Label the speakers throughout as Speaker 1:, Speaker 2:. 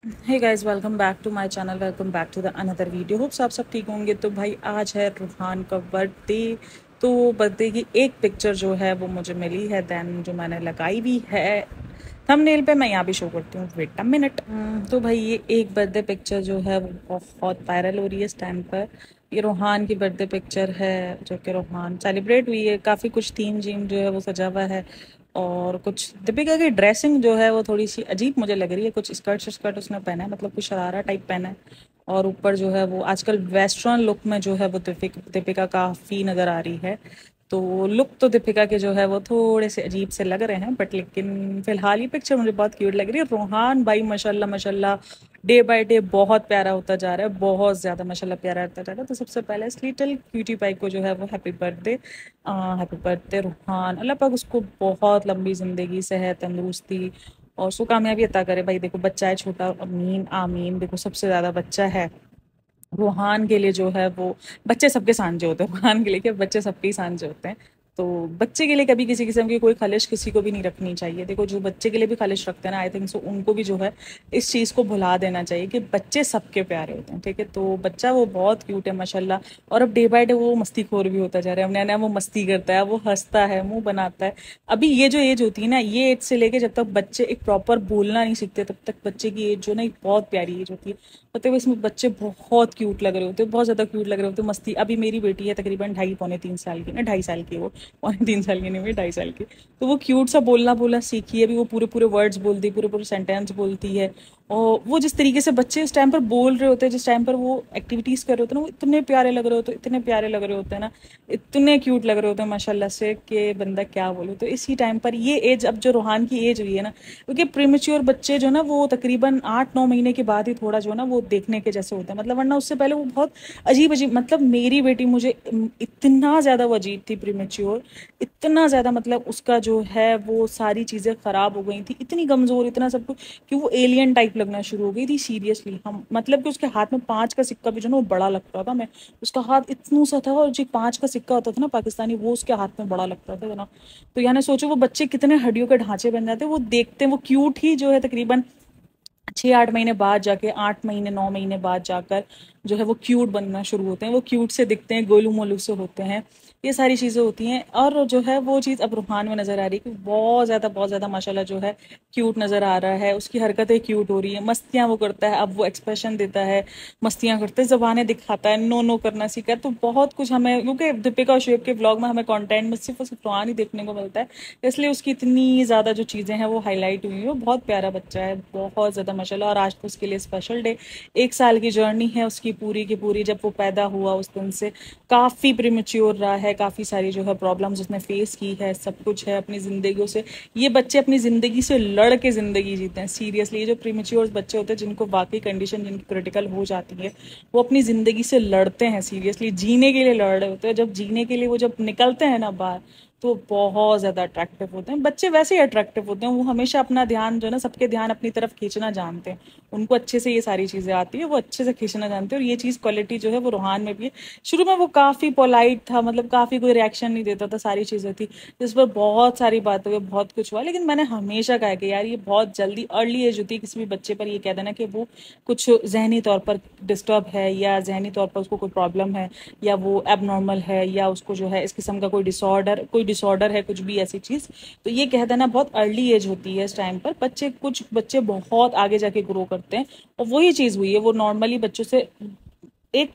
Speaker 1: Hey guys, welcome back to my channel. Welcome back to the another video. Hopes आप सब ठीक होंगे। तो भाई आज है रूहान का बर्थडे। तो बर्थडे की एक पिक्चर जो है वो मुझे मिली है, देन जो मैंने लगाई भी है थंबनेल पे, मैं यहाँ भी शो करती हूँ, वेट अ मिनट। तो भाई ये एक बर्थडे पिक्चर जो है वो बहुत वायरल हो रही है इस टाइम पर। ये रूहान की बर्थडे पिक्चर है, जो कि रूहान सेलिब्रेट हुई है। काफ़ी कुछ थीम जीम जो है वो सजा हुआ है, और कुछ दीपिका की ड्रेसिंग जो है वो थोड़ी सी अजीब मुझे लग रही है। कुछ स्कर्ट स्कर्ट उसने पहना है, मतलब कुछ शरारा टाइप पहना है, और ऊपर जो है वो आजकल वेस्टर्न लुक में जो है वो दीपिका काफ़ी नज़र आ रही है। तो लुक तो दीपिका के जो है वो थोड़े से अजीब से लग रहे हैं, बट लेकिन फिलहाल ये पिक्चर मुझे बहुत क्यूट लग रही है। रोहान भाई माशाल्लाह माशाल्लाह डे बाय डे बहुत प्यारा होता जा रहा है, बहुत ज़्यादा माशाल्लाह प्यारा होता जा रहा है। तो सबसे पहले इस लिटिल क्यूटी पाई को जो है वो happy birthday. Happy birthday Ruhan, Allah पाक उसको बहुत लंबी ज़िंदगी, सेहत, तंदुरुस्ती और उसको कामयाबी अता करे। भाई देखो बच्चा है छोटा, अमीन आमीन। देखो सबसे ज़्यादा बच्चा है रूहान के लिए जो है वो, बच्चे सबके सांझे होते हैं। रूहान के लिए क्या, बच्चे सबके ही सांझे होते हैं। तो बच्चे के लिए कभी किसी किस्म की कोई खलिश किसी को भी नहीं रखनी चाहिए। देखो जो बच्चे के लिए भी खलिश रखते हैं ना, आई थिंक सो उनको भी जो है इस चीज़ को भुला देना चाहिए कि बच्चे सबके प्यारे होते हैं। ठीक है, तो बच्चा वो बहुत क्यूट है माशाल्लाह। और अब डे बाय डे वो मस्तीखोर भी होता जा रहा है। नया नया वो मस्ती करता है, वो हंसता है, मुंह बनाता है। अभी ये जो एज होती है ना, ये एज से लेके जब तक बच्चे एक प्रॉपर बोलना नहीं सीखते, तब तक बच्चे की एज जो ना एक बहुत प्यारी एज होती है। मतलब इसमें बच्चे बहुत क्यूट लग रहे होते हैं, बहुत ज़्यादा क्यूट लग रहे होते हैं। मस्ती, अभी मेरी बेटी है तकरीबन 2.5 पौने 3 साल की ना, 2.5 साल की वो, 2.5 3 साल की नहीं हुई, 2.5 साल की। तो वो क्यूट सा बोलना बोलना सीखी है। अभी वो पूरे पूरे वर्ड्स बोलती है, पूरे पूरे सेंटेंस बोलती है। और वो जिस तरीके से बच्चे इस टाइम पर बोल रहे होते हैं, जिस टाइम पर वो एक्टिविटीज़ कर रहे होते हैं ना, वो इतने प्यारे लग रहे होते हैं, इतने प्यारे लग रहे होते हैं ना, इतने क्यूट लग रहे होते हैं माशाल्लाह से कि बंदा क्या बोले। तो इसी टाइम पर ये एज, अब जो रूहान की एज हुई है ना, क्योंकि प्रीमेच्योर बच्चे जो ना वो तकरीबन 8 9 महीने के बाद ही थोड़ा जो है ना वो देखने के जैसे होता है। मतलब वरना उससे पहले वो बहुत अजीब अजीब, मतलब मेरी बेटी मुझे इतना ज़्यादा वो अजीब थी प्रीमेच्योर, इतना ज़्यादा, मतलब उसका जो है वो सारी चीज़ें ख़राब हो गई थी, इतनी कमज़ोर, इतना सब कुछ कि वो एलियन टाइप लगना शुरू हो गई थी सीरियसली। हम मतलब कि उसके हाथ में 5 का सिक्का भी जो ना वो बड़ा लगता था। मैं, उसका हाथ इतना सा था, और जो 5 का सिक्का होता था ना पाकिस्तानी, वो उसके हाथ में बड़ा लगता था ना। तो यानी सोचो वो बच्चे कितने हड्डियों के ढांचे बन जाते हैं। वो देखते हैं, वो क्यूट ही जो है तकरीबन 6 8 महीने बाद जाके, 8 महीने 9 महीने बाद जाकर जो है वो क्यूट बनना शुरू होते हैं। वो क्यूट से दिखते हैं, गोलू मोलू से होते हैं, ये सारी चीज़ें होती हैं। और जो है वो चीज़ अब रूहान में नज़र आ रही है कि बहुत ज़्यादा माशाल्लाह जो है क्यूट नज़र आ रहा है। उसकी हरकतें क्यूट हो रही है, मस्तियाँ वो करता है, अब वो एक्सप्रेशन देता है, मस्तियाँ करते हैं, ज़बानें दिखाता है, नो नो करना सीखा है। तो बहुत कुछ हमें, क्योंकि दीपिका और शुएब के ब्लॉग में हमें कंटेंट में सिर्फ और सिर्फ रूहान ही देखने को मिलता है, इसलिए उसकी इतनी ज़्यादा जो चीज़ें हैं वो हाईलाइट हुई हैं। वो बहुत प्यारा बच्चा है, बहुत ज़्यादा माशाल्लाह। और आज तो उसके लिए स्पेशल डे, 1 साल की जर्नी है उसकी पूरी की पूरी। जब वो पैदा हुआ उस दिन से काफ़ी प्रीमेच्योर रहा है, काफ़ी सारी जो है प्रॉब्लम्स उसने फेस की है, सब कुछ है अपनी ज़िंदगी से। ये बच्चे अपनी ज़िंदगी से लड़ के ज़िंदगी जीते हैं सीरियसली। ये जो प्रीमेच्योर बच्चे होते हैं, जिनको वाकई कंडीशन जिनकी क्रिटिकल हो जाती है, वो अपनी ज़िंदगी से लड़ते हैं सीरियसली, जीने के लिए लड़ रहे होते हैं। जब जीने के लिए वो जब निकलते हैं ना बाहर, तो बहुत ज़्यादा अट्रैक्टिव होते हैं बच्चे। वैसे ही अट्रैक्टिव होते हैं, वो हमेशा अपना ध्यान जो है ना, सबके ध्यान अपनी तरफ खींचना जानते हैं। उनको अच्छे से ये सारी चीज़ें आती है, वो अच्छे से खींचना जानते हैं। और ये चीज़ क्वालिटी जो है वो रूहान में भी है। शुरू में वो काफ़ी पोलाइट था, मतलब काफ़ी कोई रिएक्शन नहीं देता था, सारी चीज़ें थी जिस पर बहुत सारी बातें हुई, बहुत कुछ हुआ। लेकिन मैंने हमेशा कहा कि यार ये बहुत जल्दी अर्ली एज होती है किसी भी बच्चे पर ये कह देना कि वो कुछ जहनी तौर पर डिस्टर्ब है, या जहनी तौर पर उसको कोई प्रॉब्लम है, या वो एबनॉर्मल है, या उसको जो है इस किस्म का कोई डिसऑर्डर है, कुछ भी ऐसी चीज़। तो ये कह देना बहुत अर्ली एज होती है इस टाइम पर। बच्चे, कुछ बच्चे बहुत आगे जाके ग्रो करते हैं, और वही चीज़ हुई है। वो नॉर्मली बच्चों से एक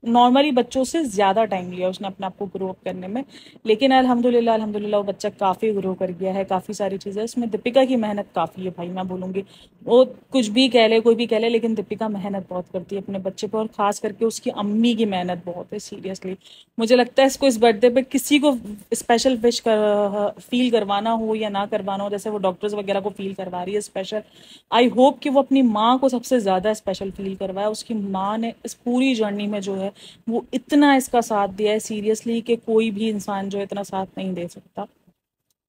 Speaker 1: नॉर्मली बच्चों से ज़्यादा टाइम लिया उसने अपने आप को ग्रो अप करने में। लेकिन अल्हम्दुलिल्लाह अल्हम्दुलिल्लाह वो बच्चा काफ़ी ग्रो कर गया है। काफ़ी सारी चीज़ें इसमें दीपिका की मेहनत काफ़ी है भाई, मैं बोलूँगी। वो कुछ भी कह ले, कोई भी कह ले, लेकिन दीपिका मेहनत बहुत करती है अपने बच्चे पर, और ख़ास करके उसकी अम्मी की मेहनत बहुत है सीरियसली। मुझे लगता है इसको इस बर्थडे पे किसी को स्पेशल विश कर फील करवाना हो या ना करवाना हो, जैसे वो डॉक्टर्स वगैरह को फील करवा रही है स्पेशल, आई होप कि वो अपनी माँ को सबसे ज़्यादा स्पेशल फील करवाए। उसकी माँ ने इस पूरी जर्नी में जो है वो इतना इसका साथ दिया है सीरियसली, कि कोई भी इंसान जो है इतना साथ नहीं दे सकता।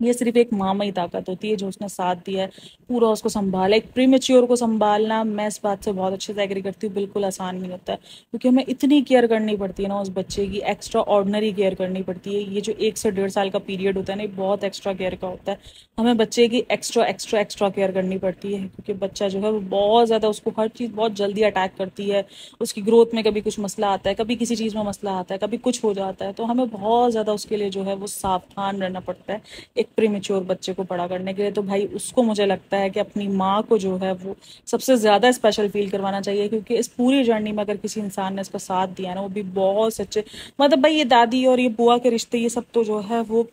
Speaker 1: ये सिर्फ एक माँ में ही ताकत होती है जो उसने साथ दिया है, पूरा उसको संभाला। एक प्रीमेच्योर को संभालना, मैं इस बात से बहुत अच्छे से एग्री करती हूँ, बिल्कुल आसान नहीं होता है, क्योंकि हमें इतनी केयर करनी पड़ती है ना उस बच्चे की, एक्स्ट्रा ऑर्डिनरी केयर करनी पड़ती है। ये जो 1 से 1.5 साल का पीरियड होता है ना, ये बहुत एक्स्ट्रा केयर का होता है। हमें बच्चे की एक्स्ट्रा एक्स्ट्रा एक्स्ट्रा केयर करनी पड़ती है, क्योंकि बच्चा जो है वो बहुत ज़्यादा, उसको हर चीज़ बहुत जल्दी अटैक करती है। उसकी ग्रोथ में कभी कुछ मसला आता है, कभी किसी चीज़ में मसला आता है, कभी कुछ हो जाता है, तो हमें बहुत ज़्यादा उसके लिए जो है वो सावधान रहना पड़ता है एक प्रीमेच्योर बच्चे को बड़ा करने के लिए। तो भाई उसको मुझे लगता है कि अपनी माँ को जो है वो सबसे ज़्यादा स्पेशल फील करवाना चाहिए, क्योंकि इस पूरी जर्नी में अगर किसी इंसान ने इसका साथ दिया है ना, वो भी बहुत सच्चे, मतलब भाई ये दादी और ये बुआ के रिश्ते ये सब तो जो है वो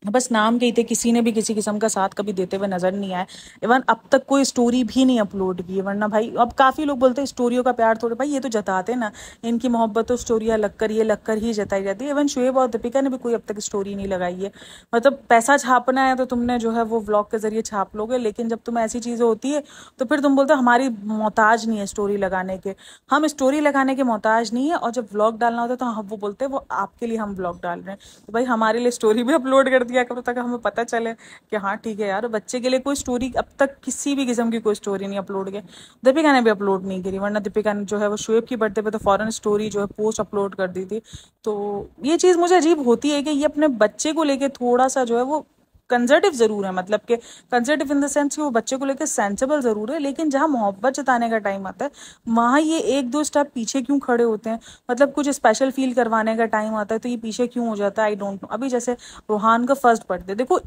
Speaker 1: बस नाम के ही थे, किसी ने भी किसी किस्म का साथ कभी देते हुए नजर नहीं आए। इवन अब तक कोई स्टोरी भी नहीं अपलोड की है, वरना भाई अब काफ़ी लोग बोलते हैं स्टोरियों का प्यार थोड़े, भाई ये तो जताते ना, इनकी मोहब्बत तो स्टोरियाँ लगकर ये लगकर ही जताई जाती है। इवन शुएब और दीपिका ने भी कोई अब तक स्टोरी नहीं लगाई है। मतलब पैसा छापना है तो तुमने जो है वो व्लॉग के जरिए छाप लोगे, लेकिन जब तुम्हें ऐसी चीज़ें होती है तो फिर तुम बोलते हो हमारी मोहताज नहीं है स्टोरी लगाने के। हम स्टोरी लगाने के मोहताज नहीं है, और जब व्लॉग डालना होता है तो हम वो बोलते हैं वो आपके लिए हम व्लॉग डाल रहे हैं। तो भाई हमारे लिए स्टोरी भी अपलोड कर दिया करो, ताकि हमें पता चले कि हाँ ठीक है यार, बच्चे के लिए कोई स्टोरी अब तक किसी भी किस्म की कोई स्टोरी नहीं अपलोड की। दीपिका ने भी अपलोड नहीं करी, वरना दीपिका ने जो है वो शुएब की बर्थडे पे तो फॉरन स्टोरी जो है पोस्ट अपलोड कर दी थी। तो ये चीज़ मुझे अजीब होती है कि ये अपने बच्चे को लेके थोड़ा सा जो है वो कंजर्वेटिव जरूर है, मतलब कि कंजर्वेटिव इन द सेंस कि वो बच्चे को लेकर सेंसिबल जरूर है, लेकिन जहाँ मोहब्बत जताने का टाइम आता है वहाँ ये 1-2 स्टेप पीछे क्यों खड़े होते हैं। मतलब कुछ स्पेशल फील करवाने का टाइम आता है तो ये पीछे क्यों हो जाता है, आई डोंट नो। अभी जैसे रोहान का फर्स्ट बर्थडे देखो,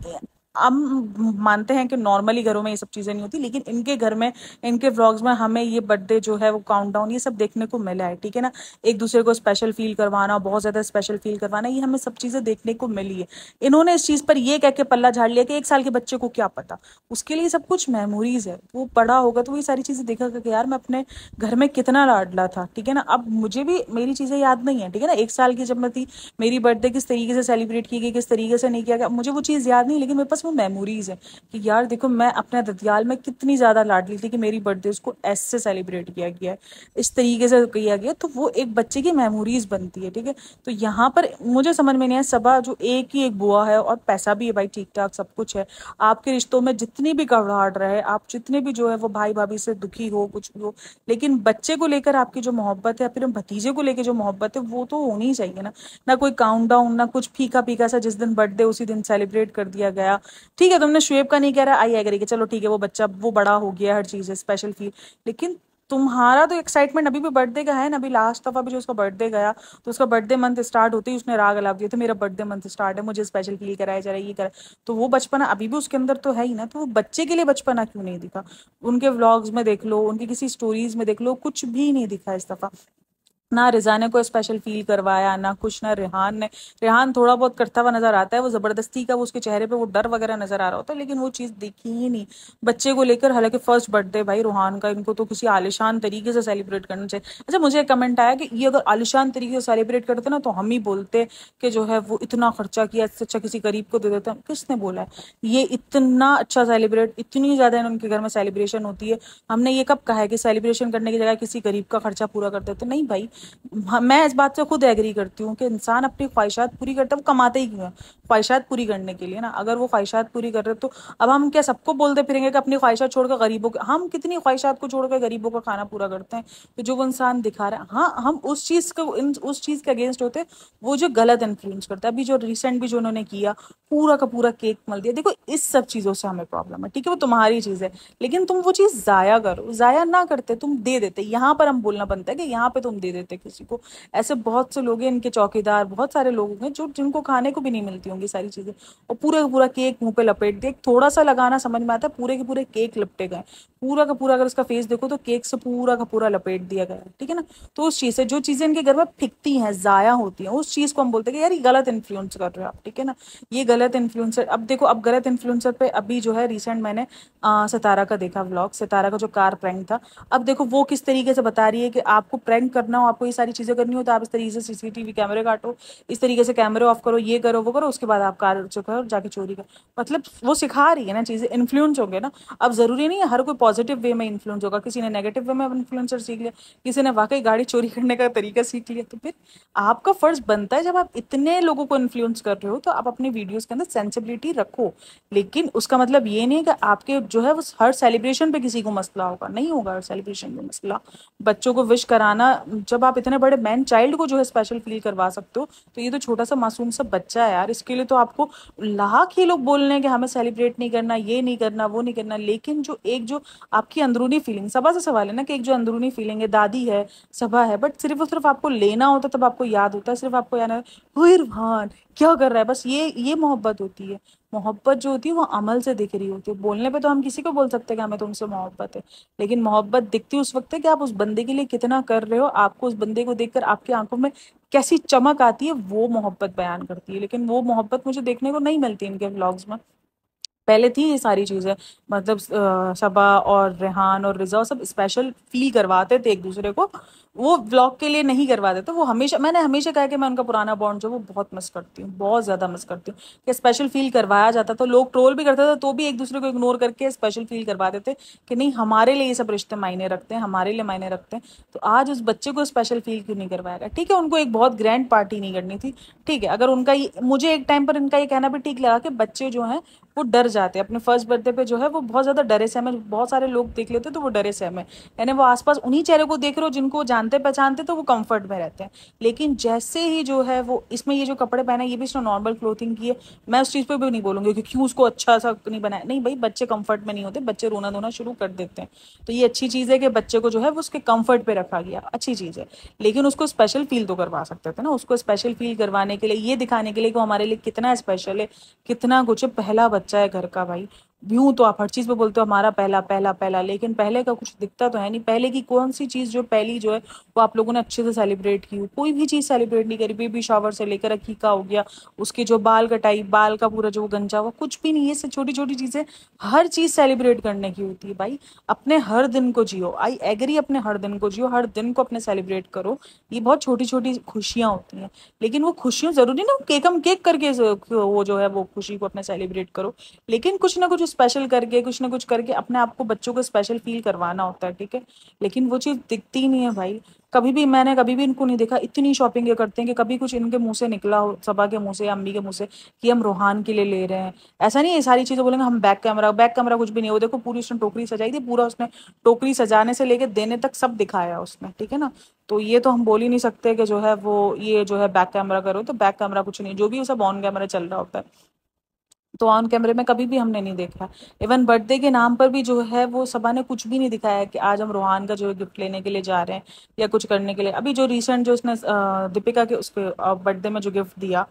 Speaker 1: हम मानते हैं कि नॉर्मली घरों में ये सब चीज़ें नहीं होती, लेकिन इनके घर में, इनके व्लॉग्स में हमें ये बर्थडे जो है वो काउंटडाउन ये सब देखने को मिला है, ठीक है ना। एक दूसरे को स्पेशल फील करवाना, बहुत ज़्यादा स्पेशल फील करवाना, ये हमें सब चीज़ें देखने को मिली है। इन्होंने इस चीज़ पर ये कह के पल्ला झाड़ लिया कि 1 साल के बच्चे को क्या पता, उसके लिए सब कुछ मेमोरीज है, वो बड़ा होगा तो वो ये सारी चीज़ें देखेगा कि यार मैं अपने घर में कितना लाडला था, ठीक है ना। अब मुझे भी मेरी चीज़ें याद नहीं है, ठीक है ना। 1 साल की जब मैं थी, मेरी बर्थडे किस तरीके से सेलिब्रेट की गई, किस तरीके से नहीं किया गया, मुझे वो चीज़ याद नहीं, लेकिन मेरे पास वो मेमोरीज है कि यार देखो मैं अपने ददियाल में कितनी ज़्यादा लाडली थी कि मेरी बर्थडे उसको ऐसे सेलिब्रेट किया गया है, इस तरीके से किया गया, तो वो एक बच्चे की मेमोरीज बनती है, ठीक है। तो यहाँ पर मुझे समझ में नहीं है, सबा जो एक ही एक बुआ है और पैसा भी है भाई ठीक ठाक सब कुछ है, आपके रिश्तों में जितनी भी घबराहट रहे, आप जितने भी जो है वो भाई भाभी से दुखी हो कुछ भी हो, लेकिन बच्चे को लेकर आपकी जो मोहब्बत है, फिर भतीजे को लेकर जो मोहब्बत है, वो तो होनी ही चाहिए ना। ना कोई काउंटडाउन, ना कुछ फीका फीका सा, जिस दिन बर्थडे उसी दिन सेलिब्रेट कर दिया गया। ठीक है तुमने शुएब का नहीं कह रहा, आई एग्री कि चलो ठीक है वो बच्चा वो बड़ा हो गया, हर चीज़ है स्पेशल फील, लेकिन तुम्हारा तो एक्साइटमेंट अभी भी बर्थडे का है ना। अभी लास्ट दफा भी जो उसका बर्थडे गया, तो उसका बर्थडे मंथ स्टार्ट होते ही उसने राग अलाप दिया था, मेरा बर्थडे मंथ स्टार्ट है, मुझे स्पेशल फील कराया जा रहा है, ये करा। तो वो बचपना अभी भी उसके अंदर तो है ही ना, तो वो बच्चे के लिए बचपना क्यों नहीं दिखा। उनके व्लॉग्स में देख लो, उनकी किसी स्टोरीज में देख लो, कुछ भी नहीं दिखा इस दफा। ना रिजा ने को स्पेशल फील करवाया, ना कुछ, ना रेहान ने। रेहान थोड़ा बहुत करता हुआ नजर आता है, वो जबरदस्ती का, वो उसके चेहरे पे वो डर वगैरह नजर आ रहा होता है, लेकिन वो चीज दिखी ही नहीं बच्चे को लेकर। हालांकि फर्स्ट बर्थडे भाई रोहान का, इनको तो किसी आलिशान तरीके से सेलिब्रेट करना चाहिए। अच्छा मुझे एक कमेंट आया कि ये अगर आलिशान तरीके से सेलिब्रेट करते ना, तो हम ही बोलते कि जो है वो इतना खर्चा किया, इससे अच्छा किसी गरीब को दे देते हैं। किसने बोला है ये इतना अच्छा सेलिब्रेट, इतनी ज्यादा उनके घर में सेलिब्रेशन होती है, हमने ये कब कहा है कि सेलिब्रेशन करने की जगह किसी गरीब का खर्चा पूरा कर देते? नहीं भाई, मैं इस बात से खुद एग्री करती हूँ कि इंसान अपनी ख्वाहिशात पूरी करता है, वो कमाते ही क्यों है? ख्वाहिशात पूरी करने के लिए ना। अगर वो ख्वाहिशात पूरी कर रहे तो अब हम क्या सबको बोलते फिरेंगे कि अपनी ख्वाहिशात छोड़कर गरीबों के, हम कितनी ख्वाहिशात को छोड़कर गरीबों का खाना पूरा करते हैं। तो जो वो इंसान दिखा रहा है, हाँ हम उस चीज को, उस चीज के अगेंस्ट होते हैं, वो जो गलत इन्फ्लुएंस करता है। अभी जो रिसेंट भी जो उन्होंने किया, पूरा का पूरा केक मल दिया, देखो इस सब चीजों से हमें प्रॉब्लम है, ठीक है वो तुम्हारी चीज है, लेकिन तुम वो चीज जाया करो, जाया ना करते तुम दे देते। यहाँ पर हम बोलना बनता है कि यहाँ पे तुम दे देते किसी को। ऐसे बहुत से लोग हैं, इनके चौकीदार बहुत सारे लोग हैं जो जिनको खाने को भी नहीं मिलती होंगी सारी चीजें, और पूरा का पूरा केक मुंह पे लपेट दिया। थोड़ा सा लगाना समझ में आता है, पूरे के पूरे केक लपटे गए, पूरा का पूरा। अगर उसका फेस देखो तो केक से पूरा का पूरा लपेट दिया गया है, ठीक है ना। तो उस चीज से जो चीजें इनके घर में फिकती हैं, जाया होती हैं, उस चीज को हम बोलते हैं कि यार ये गलत इन्फ्लुएंस कर रहे हो आप, ठीक है ना। ये गलत इन्फ्लुएंसर, अब देखो अब गलत इन्फ्लुएंसर पे अभी जो है रिसेंट मैंने सितारा का देखा व्लॉग, सितारा का जो कार प्रैंक था। अब देखो वो किस तरीके से बता रही है कि आपको प्रैंक करना हो, आप आपको ये सारी चीज़ें करनी हो तो आप इस तरीके से सीसीटीवी कैमरे काटो, इस तरीके से कैमरे ऑफ करो, ये करो वो करो, उसके बाद आप कार जो करो जाके चोरी करो। मतलब वो सिखा रही है ना चीज़ें, इन्फ्लुएंस होंगे ना। अब ज़रूरी नहीं है हर कोई पॉजिटिव वे में इन्फ्लुएंस होगा, किसी ने नेगेटिव वे में इन्फ्लुएंसर सीख लिया, किसी ने वाकई गाड़ी चोरी करने का तरीका सीख लिया। तो फिर आपका फर्ज बनता है, जब आप इतने लोगों को इन्फ्लुएंस कर रहे हो तो आप अपने वीडियोस के अंदर सेंसिबिलिटी रखो। लेकिन उसका मतलब ये नहीं है कि आपके जो है वो हर सेलिब्रेशन पे किसी को मसला होगा, नहीं होगा हर सेलिब्रेशन में मसला। बच्चों को विश कराना, जब आप इतने बड़े मैन चाइल्ड को जो है स्पेशल फील करवा सकते हो, तो ये तो छोटा सा मासूम सा बच्चा है यार, इसके लिए तो आपको लाख ही लोग बोलने हैं कि हमें सेलिब्रेट नहीं करना, ये नहीं करना, वो नहीं करना। लेकिन जो आपकी अंदरूनी फीलिंग, सबा से सवाल है ना कि एक जो अंदरूनी फीलिंग है, दादी है, सबा है, बट सिर्फ और सिर्फ आपको लेना होता है तब आपको याद होता है, सिर्फ आपको याद है इरफान क्या कर रहा है, बस ये मोहब्बत होती है। मोहब्बत जो होती है वो अमल से दिख रही होती है। बोलने पे तो हम किसी को बोल सकते हैं कि हमें तुमसे मोहब्बत है, लेकिन मोहब्बत दिखती उस वक्त है कि आप उस बंदे के लिए कितना कर रहे हो, आपको उस बंदे को देखकर आपकी आंखों में कैसी चमक आती है, वो मोहब्बत बयान करती है। लेकिन वो मोहब्बत मुझे देखने को नहीं मिलती इनके व्लॉग्स में। पहले थी ये सारी चीजें, मतलब सबा और रेहान और रिजा सब स्पेशल फील करवाते थे एक दूसरे को, वो व्लॉग के लिए नहीं करवाते थे। वो हमेशा, मैंने हमेशा कहा कि मैं उनका पुराना बॉन्ड जो वो बहुत मिस करती हूँ, बहुत ज्यादा मिस करती हूँ कि स्पेशल फील करवाया जाता था। लोग ट्रोल भी करते थे तो भी एक दूसरे को इग्नोर करके स्पेशल फील करवा देते कि नहीं हमारे लिए ये सब रिश्ते मायने रखते हैं, हमारे लिए मायने रखते हैं। तो आज उस बच्चे को स्पेशल फील क्यों नहीं करवाया गया? ठीक है, उनको एक बहुत ग्रैंड पार्टी नहीं करनी थी, ठीक है। अगर उनका मुझे एक टाइम पर इनका ये कहना भी ठीक लगा कि बच्चे जो हैं वो डर जाते हैं अपने फर्स्ट बर्थडे पे, जो है वो बहुत ज्यादा डरे सहमे, बहुत सारे लोग देख लेते तो वो डरे सहमे, यानी वो आसपास उन्हीं चेहरे को देख रहे हो जिनको जानते पहचानते तो वो कंफर्ट में रहते हैं। लेकिन जैसे ही जो है वो इसमें ये जो कपड़े पहना है ये भी इसने नॉर्मल क्लोथिंग की है, मैं उस चीज पे भी नहीं बोलूंगी कि क्यों उसको अच्छा सा नहीं बनाया, नहीं भाई, बच्चे कंफर्ट में नहीं होते, बच्चे रोना धोना शुरू कर देते हैं। तो ये अच्छी चीज है कि बच्चे को जो है वो उसके कंफर्ट पे रखा गया, अच्छी चीज है। लेकिन उसको स्पेशल फील तो करवा सकते थे ना, उसको स्पेशल फील करवाने के लिए, ये दिखाने के लिए कि वो हमारे लिए कितना स्पेशल है, कितना कुछ है, पहला बच्चा है घर का भाई। यूं तो आप हर चीज पे बोलते हो हमारा पहला पहला पहला, लेकिन पहले का कुछ दिखता तो है नहीं। पहले की कौन सी चीज जो पहली जो है वो आप लोगों ने अच्छे से सेलिब्रेट की हो? कोई भी चीज सेलिब्रेट नहीं करी। बेबी शावर से लेकर अकीका हो गया, उसके जो बाल कटाई, बाल का पूरा जो गंजा हुआ, कुछ भी नहीं। ये सब छोटी छोटी चीजें हर चीज सेलिब्रेट करने की होती है भाई। अपने हर दिन को जियो, आई एग्री, अपने हर दिन को जियो, हर दिन को अपने सेलिब्रेट करो। ये बहुत छोटी छोटी खुशियां होती हैं, लेकिन वो खुशियां जरूरी ना केक करके वो जो है वो खुशी को अपने सेलिब्रेट करो। लेकिन कुछ ना कुछ स्पेशल करके, कुछ ना कुछ करके अपने आप को, बच्चों को स्पेशल फील करवाना होता है, ठीक है। लेकिन वो चीज दिखती ही नहीं है भाई। मैंने कभी भी इनको नहीं देखा इतनी शॉपिंग ये करते हैं कि कभी कुछ इनके मुंह से निकला हो, सबा के मुंह से या अम्मी के मुंह से, कि हम रोहान के लिए ले रहे हैं। ऐसा नहीं है, ये सारी चीजें बोलेंगे हम बैक कैमरा कुछ भी नहीं है। वो देखो पूरी उसने टोकरी सजाई थी, पूरा उसने टोकरी सजाने से लेके देने तक सब दिखाया उसने, ठीक है ना। तो ये तो हम बोल ही नहीं सकते कि जो है वो ये जो है बैक कैमरा करो, तो बैक कैमरा कुछ नहीं, जो भी सब ऑन कैमरा चल रहा होता है तो ऑन कैमरे में कभी भी हमने नहीं देखा। इवन बर्थडे के नाम पर भी जो है वो सबा ने कुछ भी नहीं दिखाया कि आज हम रोहान का जो है गिफ्ट लेने के लिए जा रहे हैं या कुछ करने के लिए। अभी जो रिसेंट जो उसने दीपिका के उसके बर्थडे में जो गिफ्ट दिया,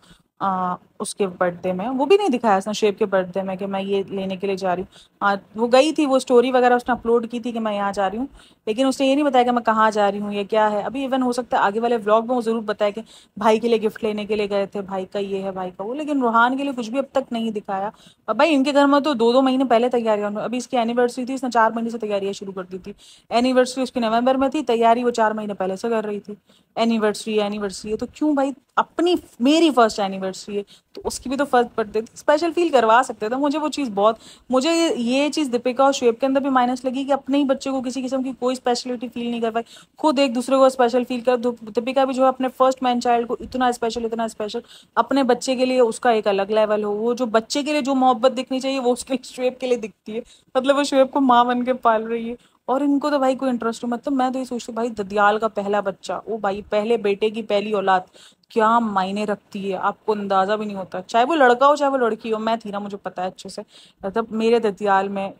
Speaker 1: उसके बर्थडे में वो भी नहीं दिखाया उसने, शेब के बर्थडे में, कि मैं ये लेने के लिए जा रही हूँ। वो गई थी, वो स्टोरी वगैरह उसने अपलोड की थी कि मैं यहाँ जा रही हूँ, लेकिन उसने ये नहीं बताया कि मैं कहाँ जा रही हूँ, ये क्या है। अभी इवन हो सकता है आगे वाले व्लॉग में वो जरूर बताया कि भाई के लिए गिफ्ट लेने के लिए गए थे, भाई का ये है, भाई का वो, लेकिन रोहान के लिए कुछ भी अब तक नहीं दिखाया। और भाई इनके घर में तो 2-2 महीने पहले तैयारियां, अभी इसकी एनिवर्सरी थी, इसने 4 महीने से तैयारियां शुरू कर दी थी। एनिवर्सरी उसकी नवंबर में थी, तैयारी वो 4 महीने पहले से कर रही थी। एनिवर्सरी एनिवर्सरी है तो क्यों भाई, अपनी मेरी फर्स्ट एनिवर्सरी है तो उसकी भी तो फर्स्ट बर्थडे थी, स्पेशल फील करवा सकते थे। मुझे वो चीज़ बहुत, मुझे ये चीज़ दीपिका और शुएब के अंदर भी माइनस लगी कि अपने ही बच्चे को किसी किस्म की कोई स्पेशलिटी फील नहीं कर पाई। खुद एक दूसरे को स्पेशल फील कर, दीपिका भी जो है अपने फर्स्ट मैन चाइल्ड को इतना स्पेशल, अपने बच्चे के लिए उसका एक अलग लेवल हो। वो जो बच्चे के लिए जो मोहब्बत दिखनी चाहिए वो उसके शुएब के लिए दिखती है, मतलब वो शुएब को माँ बन के पाल रही है। और इनको तो भाई कोई इंटरेस्ट हो, मतलब मैं तो ये सोचती हूँ भाई, ददियाल का पहला बच्चा, ओ भाई पहले बेटे की पहली औलाद क्या मायने रखती है, आपको अंदाजा भी नहीं होता। चाहे वो लड़का हो चाहे वो लड़की हो, मैं थी ना, मुझे पता है अच्छे से। मतलब मेरे ददियाल में,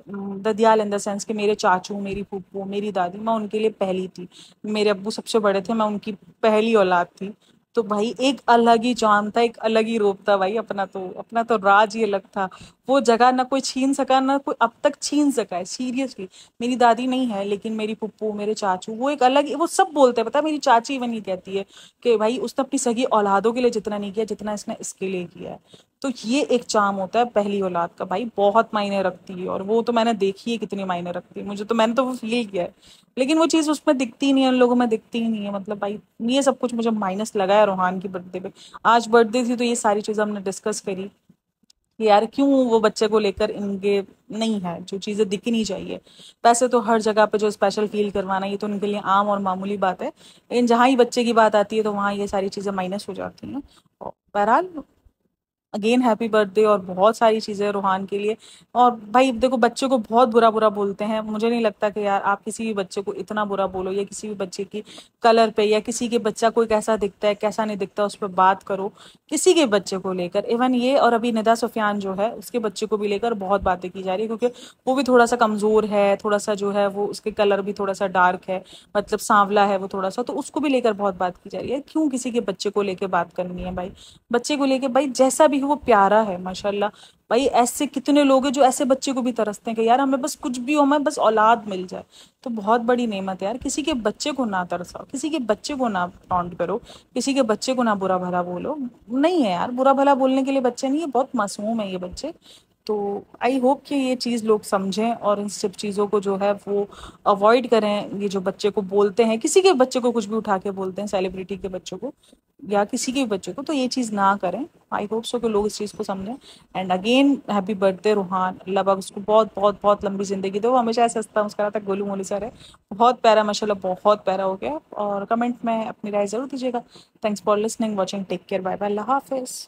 Speaker 1: ददियाल इन द सेंस कि मेरे चाचू, मेरी फूफू, मेरी दादी, मैं उनके लिए पहली थी। मेरे अब्बू सबसे बड़े थे, मैं उनकी पहली औलाद थी। तो भाई एक अलग ही चार्म था, एक अलग ही रूप था भाई। अपना तो राज ही अलग था। वो जगह ना कोई छीन सका, ना कोई अब तक छीन सका है, सीरियसली। मेरी दादी नहीं है, लेकिन मेरी फुप्पू, मेरे चाचू, वो एक अलग, वो सब बोलते हैं, पता है मेरी चाची इवन ये कहती है कि भाई उसने अपनी सगी औलादों के लिए जितना नहीं किया जितना इसने इसके लिए किया है। तो ये एक चार्म होता है पहली औलाद का भाई, बहुत मायने रखती है। और वो तो मैंने देखी है कितनी मायने रखती है, मुझे तो, मैंने तो वो फील किया है। लेकिन वो चीज़ उसमें दिखती नहीं है, उन लोगों में दिखती ही नहीं है। मतलब भाई ये सब कुछ मुझे माइनस लगा है रोहान की बर्थडे पे। आज बर्थडे थी तो ये सारी चीज़ें हमने डिस्कस करी कि यार क्यों वो बच्चे को लेकर इनके नहीं है, जो चीज़ें दिखनी चाहिए। वैसे तो हर जगह पे जो स्पेशल फील करवाना ये तो उनके लिए आम और मामूली बात है, लेकिन जहाँ ही बच्चे की बात आती है तो वहाँ ये सारी चीज़ें माइनस हो जाती हैं। और बहरहाल अगेन हैप्पी बर्थडे और बहुत सारी चीज़ें रूहान के लिए। और भाई देखो बच्चे को बहुत बुरा बुरा बोलते हैं, मुझे नहीं लगता कि यार आप किसी भी बच्चे को इतना बुरा बोलो, या किसी भी बच्चे की कलर पे, या किसी के बच्चा कोई कैसा दिखता है कैसा नहीं दिखता उस पर बात करो। किसी के बच्चे को लेकर, इवन ये और अभी निदा सुफियान जो है उसके बच्चे को भी लेकर बहुत बातें की जा रही है, क्योंकि वो भी थोड़ा सा कमज़ोर है, थोड़ा सा जो है वो उसके कलर भी थोड़ा सा डार्क है, मतलब सांवला है वो थोड़ा सा, तो उसको भी लेकर बहुत बात की जा रही है। क्यों किसी के बच्चे को लेकर बात करनी है भाई? बच्चे को लेके भाई जैसा भी हो वो प्यारा है माशाल्लाह। भाई ऐसे कितने लोग हैं जो ऐसे बच्चे को भी तरसते हैं कि यार हमें बस कुछ भी हो, हमें बस औलाद मिल जाए, तो बहुत बड़ी नेमत है यार। किसी के बच्चे को ना तरसाओ, किसी के बच्चे को ना टॉन्ट करो, किसी के बच्चे को ना बुरा भला बोलो। नहीं है यार, बुरा भला बोलने के लिए बच्चे नहीं है, बहुत मासूम है ये बच्चे। तो आई होप कि ये चीज़ लोग समझें और इन सब चीज़ों को जो है वो अवॉइड करें। ये जो बच्चे को बोलते हैं, किसी के बच्चे को कुछ भी उठा के बोलते हैं, सेलिब्रिटी के बच्चों को या किसी के भी बच्चे को, तो ये चीज़ ना करें। आई होप सो कि लोग इस चीज़ को समझें। And again happy birthday Ruhan, Allah पाक उसको बहुत बहुत बहुत लंबी ज़िंदगी दो। वो हमेशा ऐसे हंसता मुस्कुराता गोलू मोलू सा रहे। बहुत प्यारा माशाल्लाह, बहुत प्यारा हो गया। और कमेंट में अपनी राय ज़रूर दीजिएगा। Thanks for listening, watching, take care, bye bye, Allah हाफिज़।